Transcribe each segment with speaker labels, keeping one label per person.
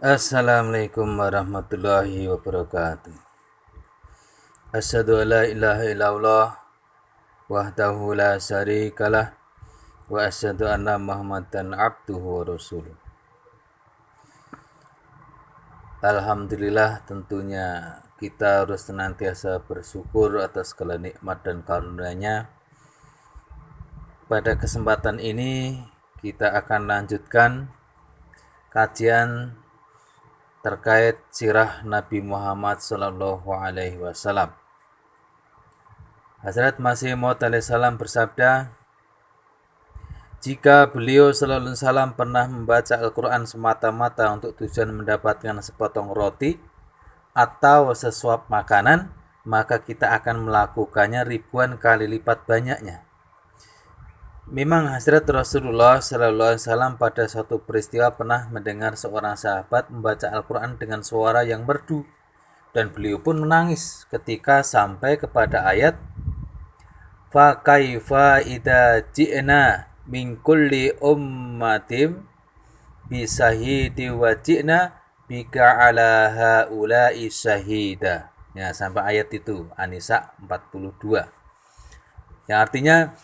Speaker 1: Assalamualaikum warahmatullahi wabarakatuh. Asyhadu an la ilaha illallah wahdahu la syarikalah wa asyhadu anna Muhammadan abduhu wa rasuluh. Alhamdulillah, tentunya kita harus senantiasa bersyukur atas segala nikmat dan karunia-Nya. Pada kesempatan ini kita akan lanjutkan kajian terkait sirah Nabi Muhammad Sallallahu Alaihi Wasallam. Hazrat Masih Maud alaihissalam bersabda, jika beliau Sallallahu Alaihi Wasallam pernah membaca Al-Quran semata-mata untuk tujuan mendapatkan sepotong roti atau sesuap makanan, maka kita akan melakukannya ribuan kali lipat banyaknya. Memang Hazrat Rasulullah Sallallahu Alaihi Wasallam pada suatu peristiwa pernah mendengar seorang sahabat membaca Al-Quran dengan suara yang merdu, dan beliau pun menangis ketika sampai kepada ayat fa kaifa idza ji'na min kulli ummatin bisahidi wa ji'na bika ala haula'i syahida. Ya, sampai ayat itu, An-Nisa 42. Yang artinya,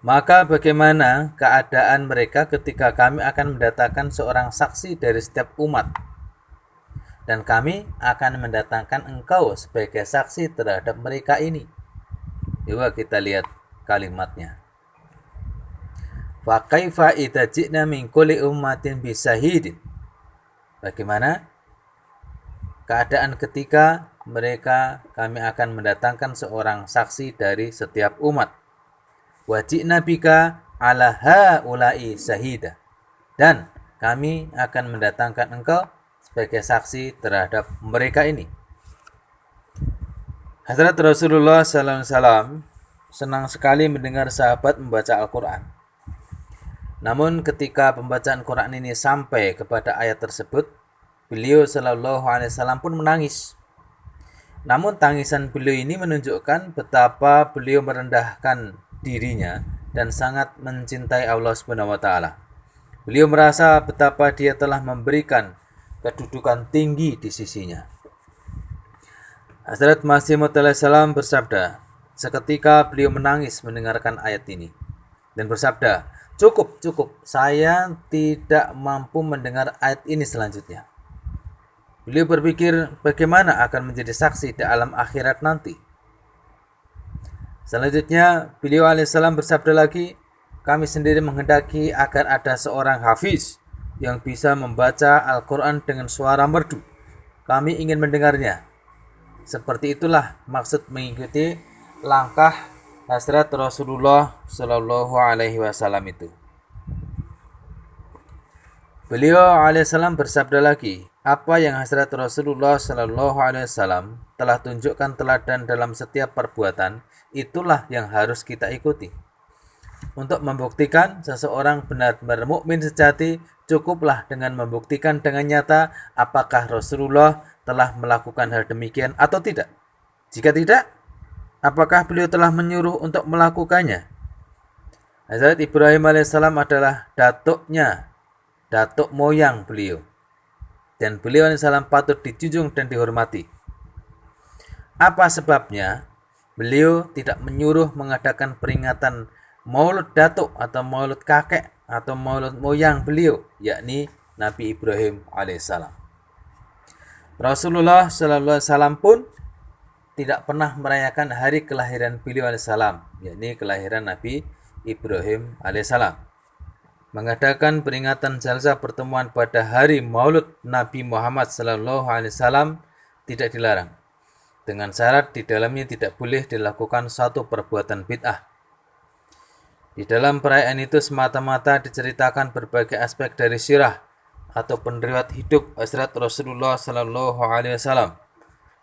Speaker 1: maka bagaimana keadaan mereka ketika kami akan mendatangkan seorang saksi dari setiap umat, dan kami akan mendatangkan engkau sebagai saksi terhadap mereka ini. Coba kita lihat kalimatnya. Fa kaifa idza ji'na min kulli ummatin bisahidin. Bagaimana keadaan ketika kami akan mendatangkan seorang saksi dari setiap umat. Wa ji'na bika ala haula'i syahida. Dan kami akan mendatangkan engkau sebagai saksi terhadap mereka ini. Hazrat Rasulullah SAW senang sekali mendengar sahabat membaca Al-Quran. Namun ketika pembacaan Quran ini sampai kepada ayat tersebut, beliau Sallallahu Alaihi Wasallam pun menangis. Namun tangisan beliau ini menunjukkan betapa beliau merendahkan dirinya dan sangat mencintai Allah Subhanahu wa taala. Beliau merasa betapa dia telah memberikan kedudukan tinggi di sisinya. Hazrat Masih Maud alaihissalam bersabda, seketika beliau menangis mendengarkan ayat ini dan bersabda, cukup, saya tidak mampu mendengar ayat ini selanjutnya. Beliau berpikir bagaimana akan menjadi saksi di alam akhirat nanti. Selanjutnya beliau alaihissalam bersabda lagi, kami sendiri menghendaki agar ada seorang hafiz yang bisa membaca Al-Quran dengan suara merdu. Kami ingin mendengarnya. Seperti itulah maksud mengikuti langkah Hazrat Rasulullah Sallallahu Alaihi Wasallam itu. Beliau alaihissalam bersabda lagi, apa yang Hazrat Rasulullah Sallallahu Alaihi Wasallam telah tunjukkan teladan dalam setiap perbuatan, itulah yang harus kita ikuti. Untuk membuktikan seseorang benar-benar mukmin sejati, cukuplah dengan membuktikan dengan nyata apakah Rasulullah telah melakukan hal demikian atau tidak. Jika tidak, apakah beliau telah menyuruh untuk melakukannya? Hazrat Ibrahim alaihissalam adalah datuk moyang beliau, dan beliau alaihissalam patut dijunjung dan dihormati. Apa sebabnya beliau tidak menyuruh mengadakan peringatan maulud datuk atau maulud kakek atau maulud moyang beliau, yakni Nabi Ibrahim alaihissalam? Rasulullah sallallahu alaihi wasallam pun tidak pernah merayakan hari kelahiran beliau alaihissalam, yakni kelahiran Nabi Ibrahim alaihissalam. Mengadakan peringatan jalsa pertemuan pada hari Maulud Nabi Muhammad sallallahu alaihi wasallam tidak dilarang, dengan syarat di dalamnya tidak boleh dilakukan suatu perbuatan bid'ah. Di dalam perayaan itu semata-mata diceritakan berbagai aspek dari sirah atau riwayat hidup Hazrat Rasulullah Sallallahu Alaihi Wasallam.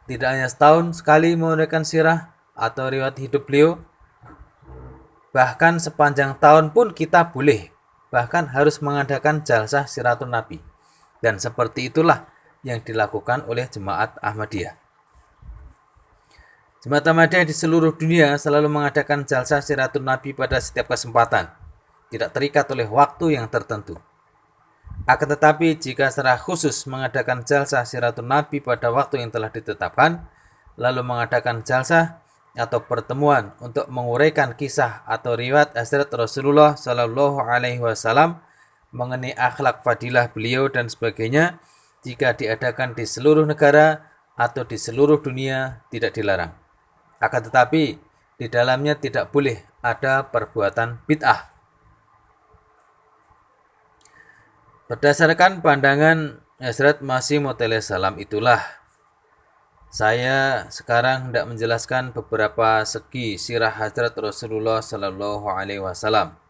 Speaker 1: Tidak hanya setahun sekali mengadakan sirah atau riwayat hidup beliau, bahkan sepanjang tahun pun kita boleh, bahkan harus mengadakan jalsah siratun Nabi. Dan seperti itulah yang dilakukan oleh jemaat Ahmadiyah. Jemaat Ahmadiyah di seluruh dunia selalu mengadakan jalsah siratun Nabi pada setiap kesempatan, tidak terikat oleh waktu yang tertentu. Akan tetapi jika secara khusus mengadakan jalsah siratun Nabi pada waktu yang telah ditetapkan, lalu mengadakan jalsah atau pertemuan untuk menguraikan kisah atau riwayat Hazrat Rasulullah Shallallahu Alaihi Wasallam mengenai akhlak fadilah beliau dan sebagainya, jika diadakan di seluruh negara atau di seluruh dunia tidak dilarang. Akan tetapi di dalamnya tidak boleh ada perbuatan bid'ah. Berdasarkan pandangan Hazrat Masih Maud salam itulah saya sekarang hendak menjelaskan beberapa segi sirah Hazrat Rasulullah Sallallahu Alaihi Wasallam,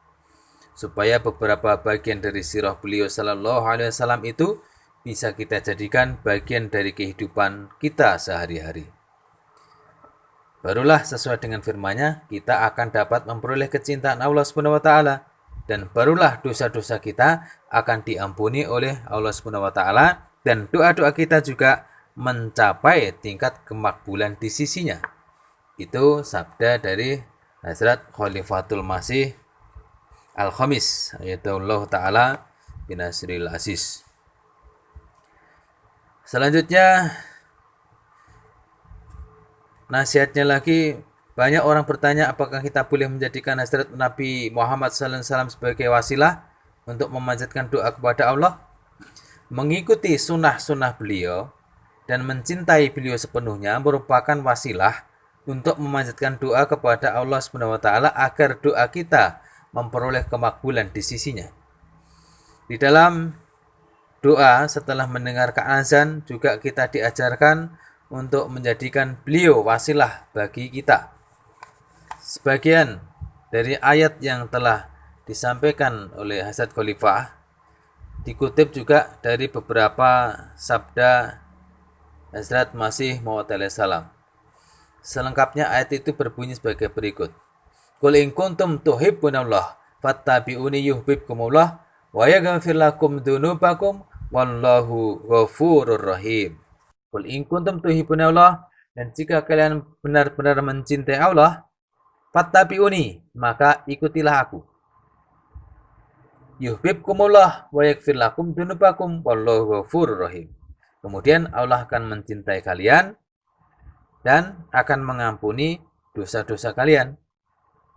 Speaker 1: supaya beberapa bagian dari sirah beliau Sallallahu Alaihi Wasallam itu bisa kita jadikan bagian dari kehidupan kita sehari-hari. Barulah sesuai dengan firman-Nya kita akan dapat memperoleh kecintaan Allah Subhanahu wa taala, dan barulah dosa-dosa kita akan diampuni oleh Allah Subhanahu wa taala, dan doa-doa kita juga mencapai tingkat kemakbulan di sisinya. Itu sabda dari Hazrat Khalifatul Masih Al-Khamis, ayatullah ta'ala binasril aziz. Selanjutnya nasihatnya lagi, banyak orang bertanya apakah kita boleh menjadikan Hazrat Nabi Muhammad SAW sebagai wasilah untuk memanjatkan doa kepada Allah. Mengikuti sunnah-sunnah beliau dan mencintai beliau sepenuhnya merupakan wasilah untuk memanjatkan doa kepada Allah SWT agar doa kita memperoleh kemakbulan di sisinya. Di dalam doa setelah mendengarkan azan juga kita diajarkan untuk menjadikan beliau wasilah bagi kita. Sebagian dari ayat yang telah disampaikan oleh Hazrat Khalifah dikutip juga dari beberapa sabda Hazrat Masih Maud salam. Selengkapnya ayat itu berbunyi sebagai berikut. Qul in kuntum tuhibbunallah fattabi'uni yuhibbukumullah wa yaghfir lakum dzunubakum wallahu ghafurur rahim. Qul in kuntum tuhibbunallah, dan jika kalian benar-benar mencintai Allah, fattabi'uni, maka ikutilah aku. Yuhibbukumullah wa yaghfir lakum dzunubakum wallahu ghafurur rahim. Kemudian Allah akan mencintai kalian dan akan mengampuni dosa-dosa kalian,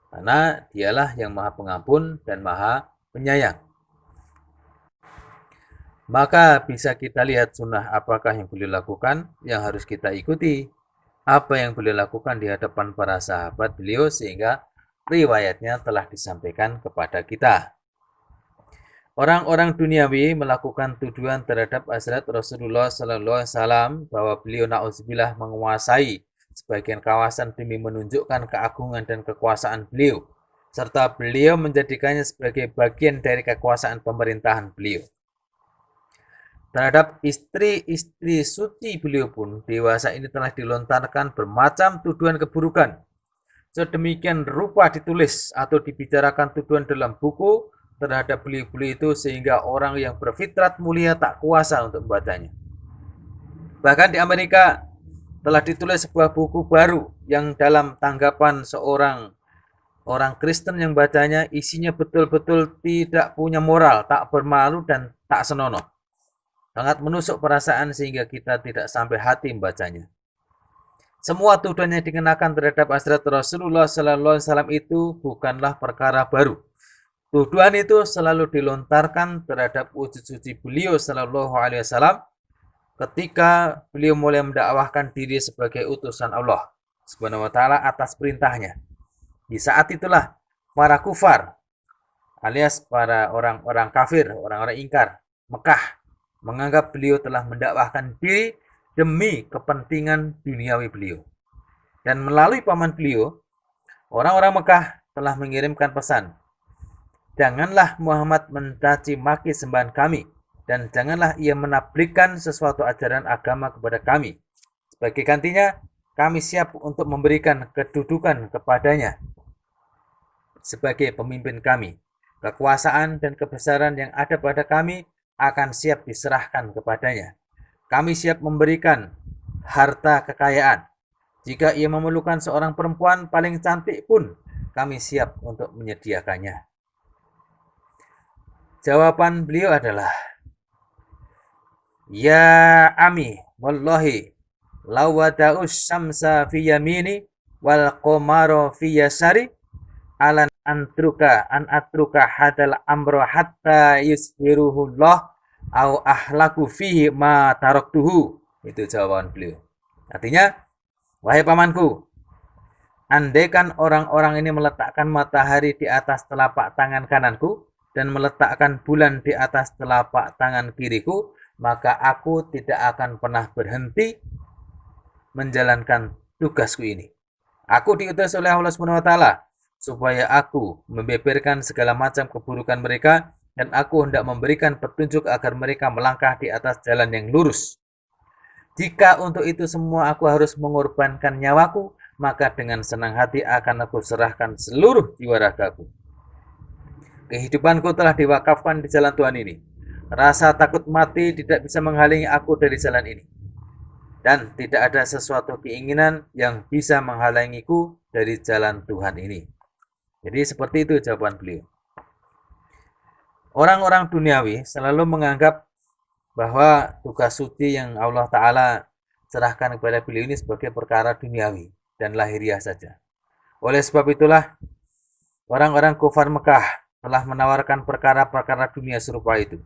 Speaker 1: karena dialah yang maha pengampun dan maha penyayang. Maka bisa kita lihat sunnah apakah yang beliau lakukan yang harus kita ikuti, apa yang beliau lakukan di hadapan para sahabat beliau sehingga riwayatnya telah disampaikan kepada kita. Orang-orang duniawi melakukan tuduhan terhadap Hazrat Rasulullah Sallallahu Alaihi Wasallam bahwa beliau na'udzubillah menguasai sebagian kawasan demi menunjukkan keagungan dan kekuasaan beliau, serta beliau menjadikannya sebagai bagian dari kekuasaan pemerintahan beliau. Terhadap istri-istri suci beliau pun dewasa ini telah dilontarkan bermacam tuduhan keburukan. Sedemikian rupa ditulis atau dibicarakan tuduhan dalam buku terhadap beliau-beliau itu sehingga orang yang berfitrat mulia tak kuasa untuk membacanya. Bahkan di Amerika telah ditulis sebuah buku baru yang dalam tanggapan seorang orang Kristen yang bacanya isinya betul-betul tidak punya moral, tak bermalu dan tak senonoh. Sangat menusuk perasaan sehingga kita tidak sampai hati membacanya. Semua tuduhan yang dikenakan terhadap Hazrat Rasulullah Sallallahu Alaihi Wasallam itu bukanlah perkara baru. Tuduhan itu selalu dilontarkan terhadap wujud suci beliau Sallallahu Alaihi Wasallam ketika beliau mulai mendakwahkan diri sebagai utusan Allah Subhanahu wa taala atas perintahnya. Di saat itulah para kufar alias para orang-orang kafir, orang-orang ingkar Mekah menganggap beliau telah mendakwahkan diri demi kepentingan duniawi beliau. Dan melalui paman beliau, orang-orang Mekah telah mengirimkan pesan, janganlah Muhammad mencaci maki sembahan kami, dan janganlah ia menabrikkan sesuatu ajaran agama kepada kami. Sebagai gantinya, kami siap untuk memberikan kedudukan kepadanya sebagai pemimpin kami. Kekuasaan dan kebesaran yang ada pada kami akan siap diserahkan kepadanya. Kami siap memberikan harta kekayaan. Jika ia memerlukan seorang perempuan paling cantik pun, kami siap untuk menyediakannya. Jawaban beliau adalah, Ya ami, wallahi, law wada'us syamsa fi yamini wal qamara fi yasari alan an atruka hadal amro hatta yushiruhullah au ahlaku fihi ma taraktuhu. Itu jawaban beliau. Artinya, wahai pamanku, andaikan orang-orang ini meletakkan matahari di atas telapak tangan kananku dan meletakkan bulan di atas telapak tangan kiriku, maka aku tidak akan pernah berhenti menjalankan tugasku ini. Aku diutus oleh Allah Subhanahu wa taala supaya aku membeberkan segala macam keburukan mereka dan aku hendak memberikan petunjuk agar mereka melangkah di atas jalan yang lurus. Jika untuk itu semua aku harus mengorbankan nyawaku, maka dengan senang hati akan aku serahkan seluruh jiwa ragaku. Kehidupanku telah diwakafkan di jalan Tuhan ini. Rasa takut mati tidak bisa menghalangi aku dari jalan ini. Dan tidak ada sesuatu keinginan yang bisa menghalangiku dari jalan Tuhan ini. Jadi seperti itu jawaban beliau. Orang-orang duniawi selalu menganggap bahwa tugas suci yang Allah Ta'ala serahkan kepada beliau ini sebagai perkara duniawi dan lahiriah saja. Oleh sebab itulah, orang-orang kufar Mekah telah menawarkan perkara-perkara dunia serupa itu.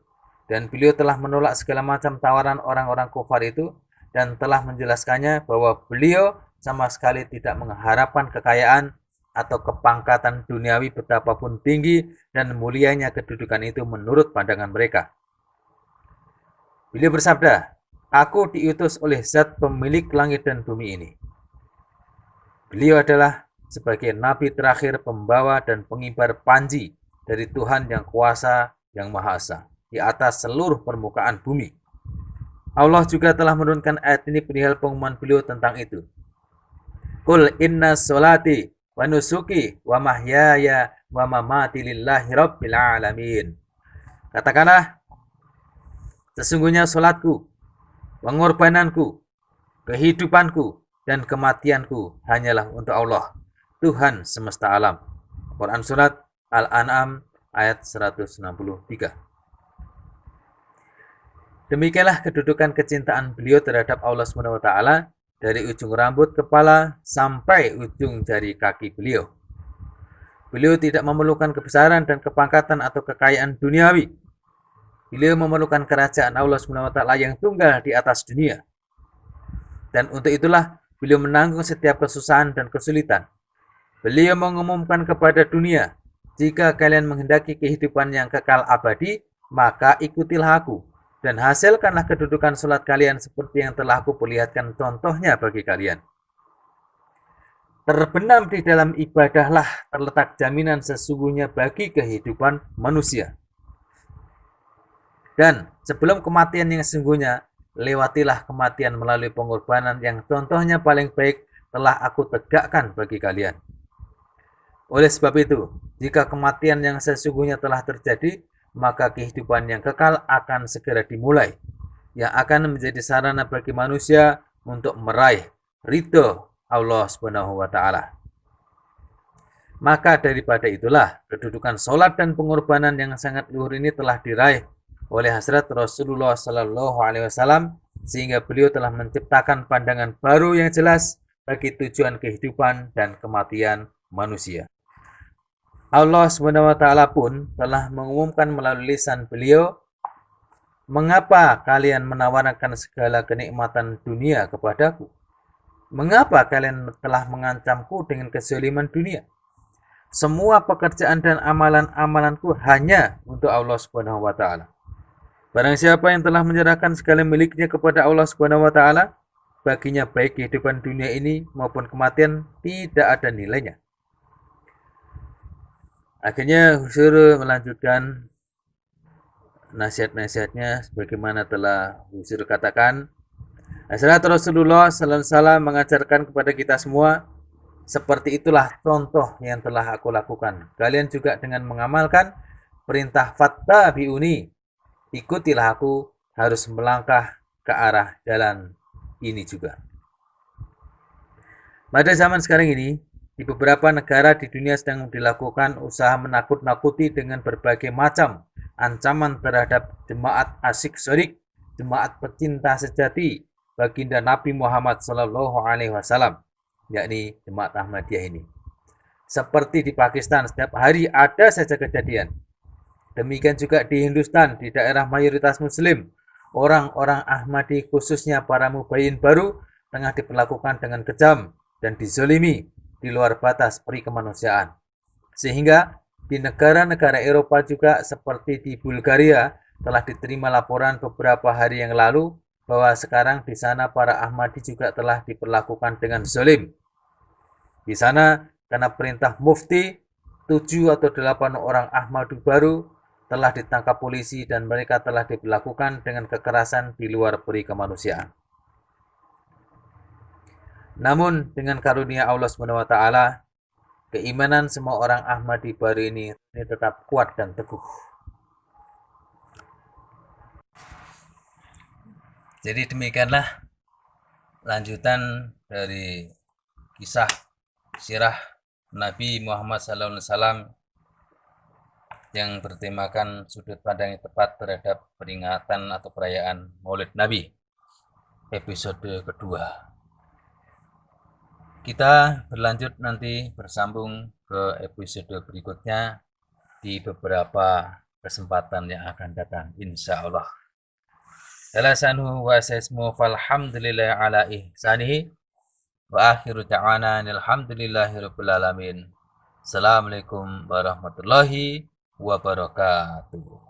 Speaker 1: Dan beliau telah menolak segala macam tawaran orang-orang kufar itu dan telah menjelaskannya bahwa beliau sama sekali tidak mengharapkan kekayaan atau kepangkatan duniawi betapapun tinggi dan mulianya kedudukan itu menurut pandangan mereka. Beliau bersabda, aku diutus oleh Zat pemilik langit dan bumi ini. Beliau adalah sebagai nabi terakhir pembawa dan pengibar panji dari Tuhan yang kuasa yang Maha Esa di atas seluruh permukaan bumi. Allah juga telah menurunkan ayat ini perihal pengumuman beliau tentang itu. Qul inna sholati wa nusuki wa mahyaya wa mamati lillahi rabbil alamin. Katakanlah, sesungguhnya salatku, pengorbananku, kehidupanku, dan kematianku hanyalah untuk Allah, Tuhan semesta alam. Quran Surat Al-An'am ayat 163. Demikianlah kedudukan kecintaan beliau terhadap Allah SWT dari ujung rambut kepala sampai ujung jari kaki beliau. Beliau tidak memerlukan kebesaran dan kepangkatan atau kekayaan duniawi. Beliau memerlukan kerajaan Allah SWT yang tunggal di atas dunia. Dan untuk itulah beliau menanggung setiap kesusahan dan kesulitan. Beliau mengumumkan kepada dunia, jika kalian menghendaki kehidupan yang kekal abadi, maka ikutilah aku. Dan hasilkanlah kedudukan sholat kalian seperti yang telah aku perlihatkan contohnya bagi kalian. Terbenam di dalam ibadahlah terletak jaminan sesungguhnya bagi kehidupan manusia. Dan sebelum kematian yang sesungguhnya, lewatilah kematian melalui pengorbanan yang contohnya paling baik telah aku tegakkan bagi kalian. Oleh sebab itu, jika kematian yang sesungguhnya telah terjadi, maka kehidupan yang kekal akan segera dimulai, yang akan menjadi sarana bagi manusia untuk meraih ridho Allah Subhanahu wa taala. Maka daripada itulah, kedudukan sholat dan pengorbanan yang sangat luhur ini telah diraih oleh Hazrat Rasulullah Sallallahu Alaihi Wasallam, sehingga beliau telah menciptakan pandangan baru yang jelas bagi tujuan kehidupan dan kematian manusia. Allah Subhanahu wa taala pun telah mengumumkan melalui lisan beliau, mengapa kalian menawarkan segala kenikmatan dunia kepadaku? Mengapa kalian telah mengancamku dengan kezaliman dunia? Semua pekerjaan dan amalan-amalanku hanya untuk Allah Subhanahu wa taala. Barang siapa yang telah menyerahkan segala miliknya kepada Allah Subhanahu wa taala, baginya baik kehidupan dunia ini maupun kematian tidak ada nilainya. Akhirnya Husir melanjutkan nasihat-nasihatnya sebagaimana telah Husir katakan. Hazrat Rasulullah Sallallahu Alaihi Wasallam mengajarkan kepada kita semua, seperti itulah contoh yang telah aku lakukan. Kalian juga dengan mengamalkan perintah fattabi'uni, ikutilah aku, harus melangkah ke arah jalan ini juga. Pada zaman sekarang ini, di beberapa negara di dunia sedang dilakukan usaha menakut-nakuti dengan berbagai macam ancaman terhadap jemaat asyik syirik, jemaat pecinta sejati baginda Nabi Muhammad Shallallahu Alaihi Wasallam, yakni jemaat Ahmadiyah ini. Seperti di Pakistan, setiap hari ada saja kejadian. Demikian juga di Hindustan, di daerah mayoritas Muslim, orang-orang Ahmadi khususnya para mubayyin baru tengah diperlakukan dengan kejam dan dizolimi di luar batas peri kemanusiaan. Sehingga di negara-negara Eropa juga seperti di Bulgaria telah diterima laporan beberapa hari yang lalu bahwa sekarang di sana para Ahmadi juga telah diperlakukan dengan zalim. Di sana karena perintah mufti, 7 atau 8 orang Ahmadi baru telah ditangkap polisi dan mereka telah diperlakukan dengan kekerasan di luar peri kemanusiaan. Namun dengan karunia Allah SWT, keimanan semua orang Ahmadi baru ini tetap kuat dan teguh. Jadi demikianlah lanjutan dari kisah sirah Nabi Muhammad SAW yang bertemakan sudut pandang yang tepat terhadap peringatan atau perayaan Maulid Nabi, episode kedua. Kita berlanjut nanti bersambung ke episode berikutnya di beberapa kesempatan yang akan datang, insya Allah. Alasanhu wa sesmu falhamdulillah ala ihsanihi wa akhiru ta'ana alhamdulillahi rabbil alamin. Assalamualaikum warahmatullahi wabarakatuh.